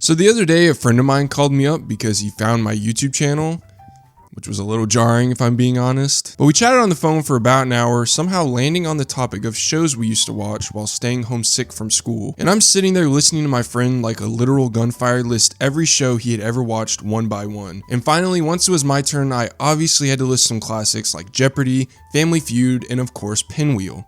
So the other day, a friend of mine called me up because he found my YouTube channel, which was a little jarring if I'm being honest. But we chatted on the phone for about an hour, somehow landing on the topic of shows we used to watch while staying home sick from school. And I'm sitting there listening to my friend like a literal gunfire list every show he had ever watched one by one. And finally, once it was my turn, I obviously had to list some classics like Jeopardy, Family Feud, and of course PinWheel.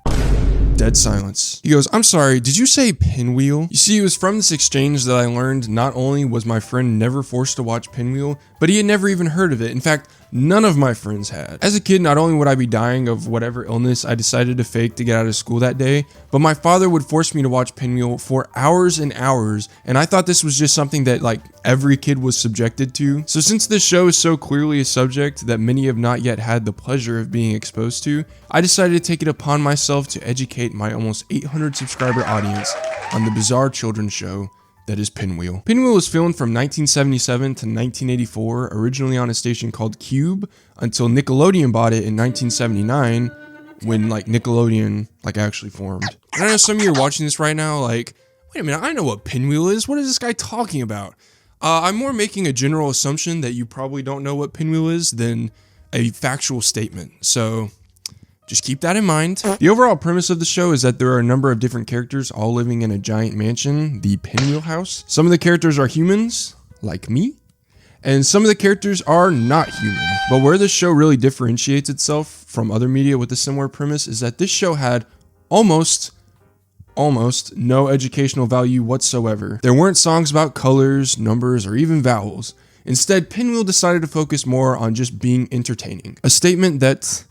Dead silence. He goes, "I'm sorry, did you say PinWheel?" You see, it was from this exchange that I learned not only was my friend never forced to watch PinWheel, but he had never even heard of it. In fact, none of my friends had. As a kid, not only would I be dying of whatever illness I decided to fake to get out of school that day, but my father would force me to watch PinWheel for hours and hours, and I thought this was just something that like every kid was subjected to. So since this show is so clearly a subject that many have not yet had the pleasure of being exposed to, I decided to take it upon myself to educate my almost 800 subscriber audience on the bizarre children's show that is PinWheel. PinWheel was filmed from 1977 to 1984, originally on a station called Cube, until Nickelodeon bought it in 1979, when like Nickelodeon like actually formed. And I know some of you are watching this right now like, wait a minute, I know what PinWheel is. What is this guy talking about? I'm more making a general assumption that you probably don't know what PinWheel is than a factual statement. So just keep that in mind. The overall premise of the show is that there are a number of different characters all living in a giant mansion, the PinWheel house. Some of the characters are humans, like me, and some of the characters are not human. But where this show really differentiates itself from other media with a similar premise is that this show had almost no educational value whatsoever. There weren't songs about colors, numbers, or even vowels. Instead, PinWheel decided to focus more on just being entertaining. A statement that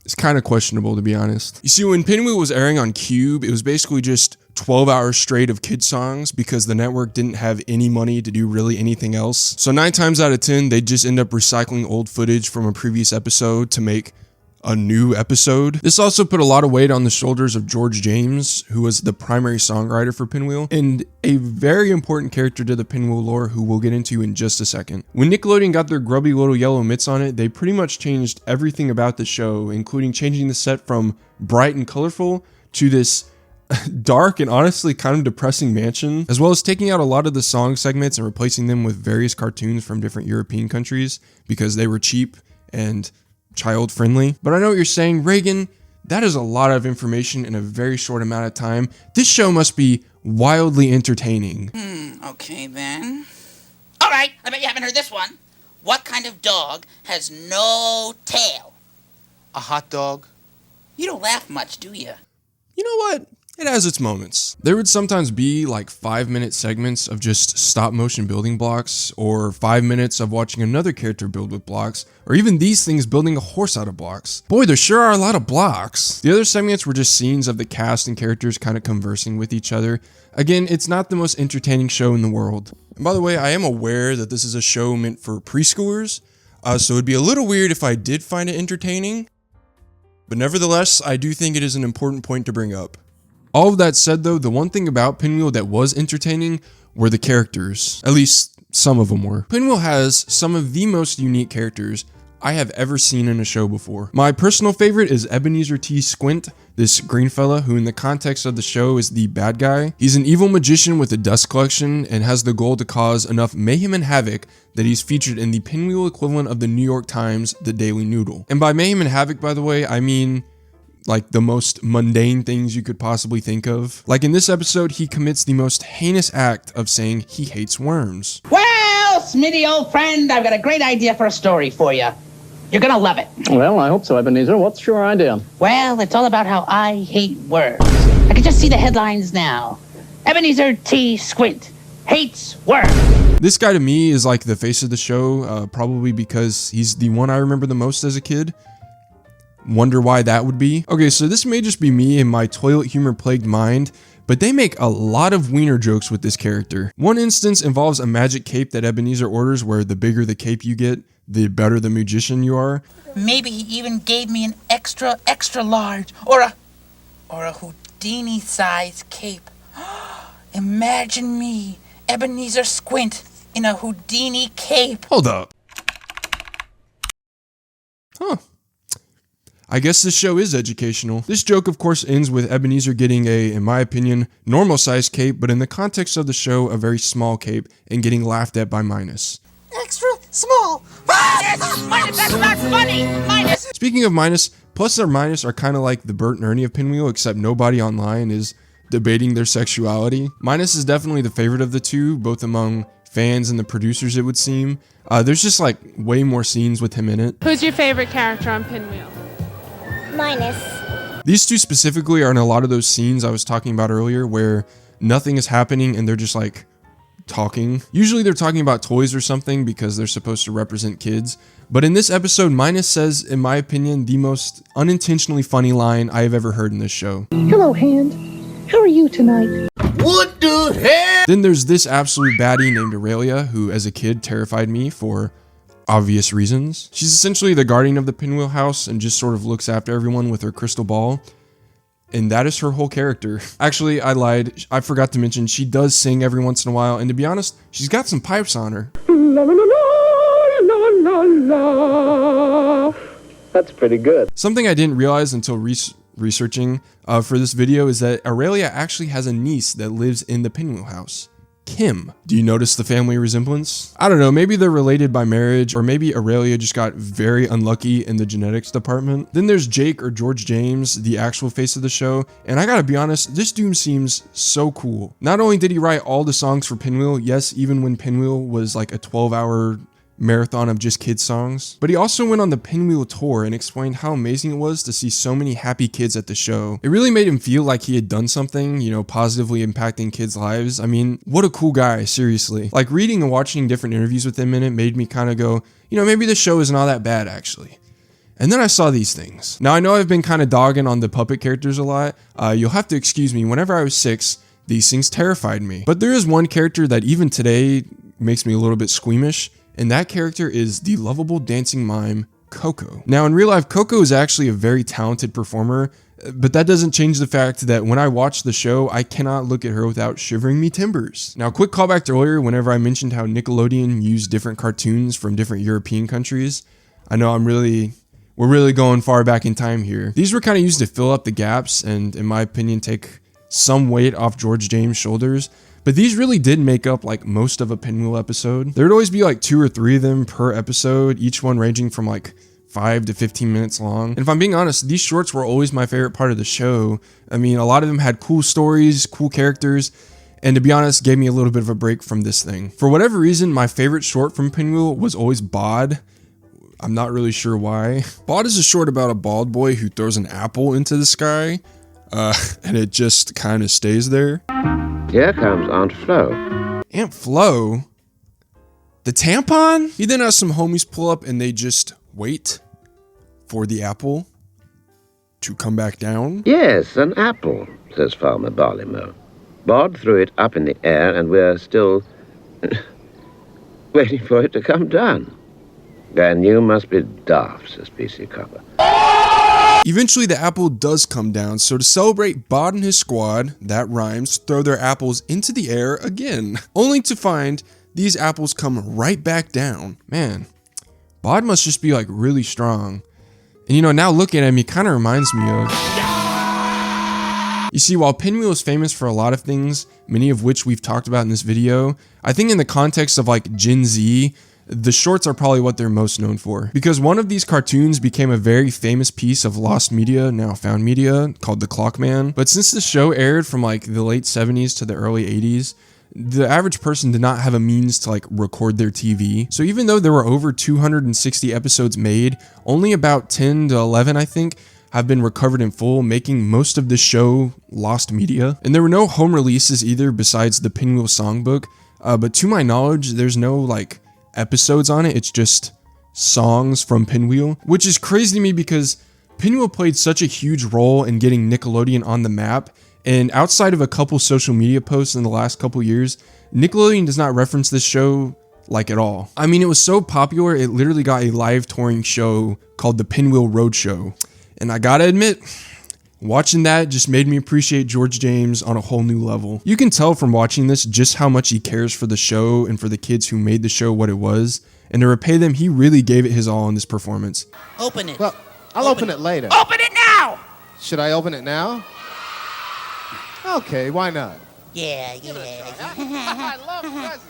it's kind of questionable, to be honest. You see, when PinWheel was airing on Cube, it was basically just 12 hours straight of kid songs because the network didn't have any money to do really anything else. So 9 times out of 10, they'd just end up recycling old footage from a previous episode to make a new episode. This also put a lot of weight on the shoulders of George James, who was the primary songwriter for PinWheel, and a very important character to the PinWheel lore who we'll get into in just a second. When Nickelodeon got their grubby little yellow mitts on it, they pretty much changed everything about the show, including changing the set from bright and colorful to this dark and honestly kind of depressing mansion, as well as taking out a lot of the song segments and replacing them with various cartoons from different European countries because they were cheap and child friendly. But I know what you're saying, Reagan, that is a lot of information in a very short amount of time. This show must be wildly entertaining. Okay then. All right, I bet you haven't heard this one. What kind of dog has no tail? A hot dog. You don't laugh much, do you? You know what? It has its moments. There would sometimes be like 5-minute segments of just stop motion building blocks, or 5 minutes of watching another character build with blocks, or even these things building a horse out of blocks. Boy, there sure are a lot of blocks. The other segments were just scenes of the cast and characters kind of conversing with each other. Again, it's not the most entertaining show in the world. And by the way, I am aware that this is a show meant for preschoolers, so it'd be a little weird if I did find it entertaining. But nevertheless, I do think it is an important point to bring up. All of that said though, the one thing about PinWheel that was entertaining were the characters. At least some of them were. PinWheel has some of the most unique characters I have ever seen in a show before. My personal favorite is Ebenezer T. Squint, this green fella who in the context of the show is the bad guy. He's an evil magician with a dust collection and has the goal to cause enough mayhem and havoc that he's featured in the PinWheel equivalent of the New York Times, The Daily Noodle. And by mayhem and havoc, by the way, I mean like the most mundane things you could possibly think of. Like in this episode, he commits the most heinous act of saying he hates worms. Well, Smitty, old friend, I've got a great idea for a story for you. You're gonna love it. Well, I hope so, Ebenezer. What's your idea? Well, it's all about how I hate worms. I can just see the headlines now. Ebenezer T. Squint hates worms. This guy to me is like the face of the show, probably because he's the one I remember the most as a kid. Wonder why that would be. Okay, so this may just be me and my toilet humor plagued mind, but they make a lot of wiener jokes with this character. One instance involves a magic cape that Ebenezer orders where the bigger the cape you get, the better the magician you are. Maybe he even gave me an extra large or a Houdini size cape. Imagine me, Ebenezer Squint, in a Houdini cape. Hold up. Huh. I guess this show is educational. This joke, of course, ends with Ebenezer getting a, in my opinion, normal-sized cape, but in the context of the show, a very small cape, and getting laughed at by Minus. Extra small. Minus, that's not funny! Minus! Speaking of Minus, Plus or Minus are kind of like the Bert and Ernie of PinWheel, except nobody online is debating their sexuality. Minus is definitely the favorite of the two, both among fans and the producers, it would seem. There's just like way more scenes with him in it. Who's your favorite character on PinWheel? Minus. These two specifically are in a lot of those scenes I was talking about earlier where nothing is happening and they're just like talking. Usually they're talking about toys or something because they're supposed to represent kids. But in this episode, Minus says, in my opinion, the most unintentionally funny line I have ever heard in this show. Hello, Hand. How are you tonight? What the hell? Then there's this absolute baddie named Aurelia, who as a kid terrified me for obvious reasons. She's essentially the guardian of the PinWheel house and just sort of looks after everyone with her crystal ball. And that is her whole character. Actually, I lied. I forgot to mention she does sing every once in a while. And to be honest, she's got some pipes on her. La la la la la la la. That's pretty good. Something I didn't realize until researching for this video is that Aurelia actually has a niece that lives in the PinWheel house. Kim. Do you notice the family resemblance? I don't know, maybe they're related by marriage, or maybe Aurelia just got very unlucky in the genetics department. Then there's Jake, or George James, the actual face of the show, and I gotta be honest, this dude seems so cool. Not only did he write all the songs for PinWheel, yes, even when PinWheel was like a 12-hour marathon of just kids songs, but he also went on the PinWheel tour and explained how amazing it was to see so many happy kids at the show. It really made him feel like he had done something, you know, positively impacting kids' lives. I mean, what a cool guy, seriously. Like reading and watching different interviews with him in it made me kind of go, you know, maybe the show isn't all that bad actually. And then I saw these things. Now I know I've been kind of dogging on the puppet characters a lot. You'll have to excuse me, whenever I was 6, these things terrified me. But there is one character that even today makes me a little bit squeamish, and that character is the lovable dancing mime, Coco. Now, in real life, Coco is actually a very talented performer, but that doesn't change the fact that when I watch the show, I cannot look at her without shivering me timbers. Now, quick callback to earlier whenever I mentioned how Nickelodeon used different cartoons from different European countries. I know we're really going far back in time here. These were kind of used to fill up the gaps and, in my opinion, take some weight off George James' shoulders. But these really did make up like most of a PinWheel episode. There would always be like 2 or 3 of them per episode, each one ranging from like 5 to 15 minutes long. And if I'm being honest, these shorts were always my favorite part of the show. I mean, a lot of them had cool stories, cool characters, and to be honest, gave me a little bit of a break from this thing. For whatever reason, my favorite short from PinWheel was always Bod. I'm not really sure why. Bod is a short about a bald boy who throws an apple into the sky, and it just kind of stays there. Here comes Aunt Flo. Aunt Flo? The tampon? He then has some homies pull up and they just wait for the apple to come back down. Yes, an apple, says Farmer Barleymow. Bod threw it up in the air and we're still waiting for it to come down. Then you must be daft, says PC Copper. Eventually the apple does come down, so to celebrate, Bod and his squad, that rhymes, throw their apples into the air again, only to find these apples come right back down. Man, Bod must just be like really strong. And you know, now looking at him, he kind of reminds me of... You see, while PinWheel is famous for a lot of things, many of which we've talked about in this video, I think in the context of like Gen Z, the shorts are probably what they're most known for. Because one of these cartoons became a very famous piece of lost media, now found media, called The Clockman. But since the show aired from like the late 70s to the early 80s, the average person did not have a means to like record their TV. So even though there were over 260 episodes made, only about 10 to 11, I think, have been recovered in full, making most of the show lost media. And there were no home releases either besides the PinWheel songbook. But to my knowledge, there's no like episodes on it. It's just songs from PinWheel, which is crazy to me because PinWheel played such a huge role in getting Nickelodeon on the map. And outside of a couple social media posts in the last couple years, Nickelodeon does not reference this show like at all. I mean, it was so popular, it literally got a live touring show called the PinWheel Roadshow. And I gotta admit, watching that just made me appreciate George James on a whole new level. You can tell from watching this just how much he cares for the show and for the kids who made the show what it was. And to repay them, he really gave it his all in this performance. Open it. Well, I'll open it later. Open it now! Should I open it now? Okay, why not? Yeah. I love presents.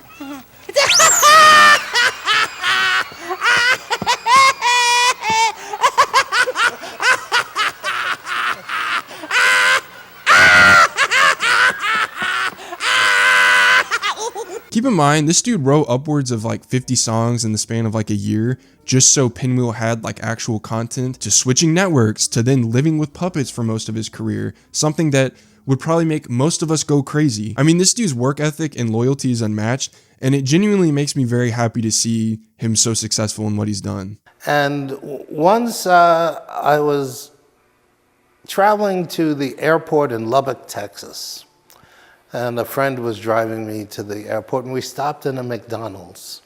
Keep in mind, this dude wrote upwards of like 50 songs in the span of like a year, just so PinWheel had like actual content, to switching networks, to then living with puppets for most of his career, something that would probably make most of us go crazy. I mean, this dude's work ethic and loyalty is unmatched, and it genuinely makes me very happy to see him so successful in what he's done. And once I was traveling to the airport in Lubbock, Texas, and a friend was driving me to the airport, and we stopped in a McDonald's.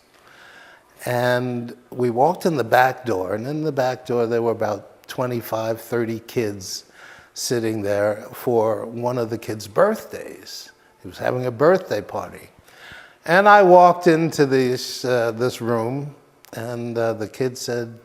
And we walked in the back door, and in the back door there were about 25, 30 kids sitting there for one of the kids' birthdays. He was having a birthday party. And I walked into this room, and the kid said,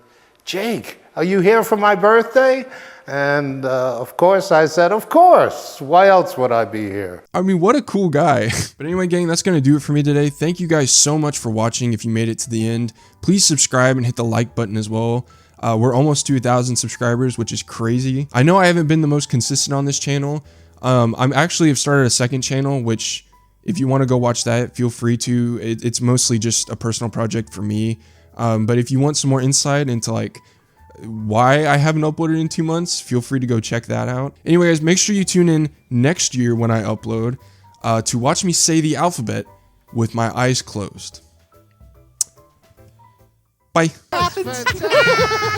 "Jake, are you here for my birthday?" And of course I said, "Of course. Why else would I be here?" I mean, what a cool guy. But anyway, gang, that's going to do it for me today. Thank you guys so much for watching. If you made it to the end, please subscribe and hit the like button as well. We're almost to 1,000 subscribers, which is crazy. I know I haven't been the most consistent on this channel. I'm actually have started a second channel, which if you want to go watch that, feel free to. It's mostly just a personal project for me. But if you want some more insight into like why I haven't uploaded in 2 months, feel free to go check that out. Anyway, guys, make sure you tune in next year when I upload to watch me say the alphabet with my eyes closed. Bye.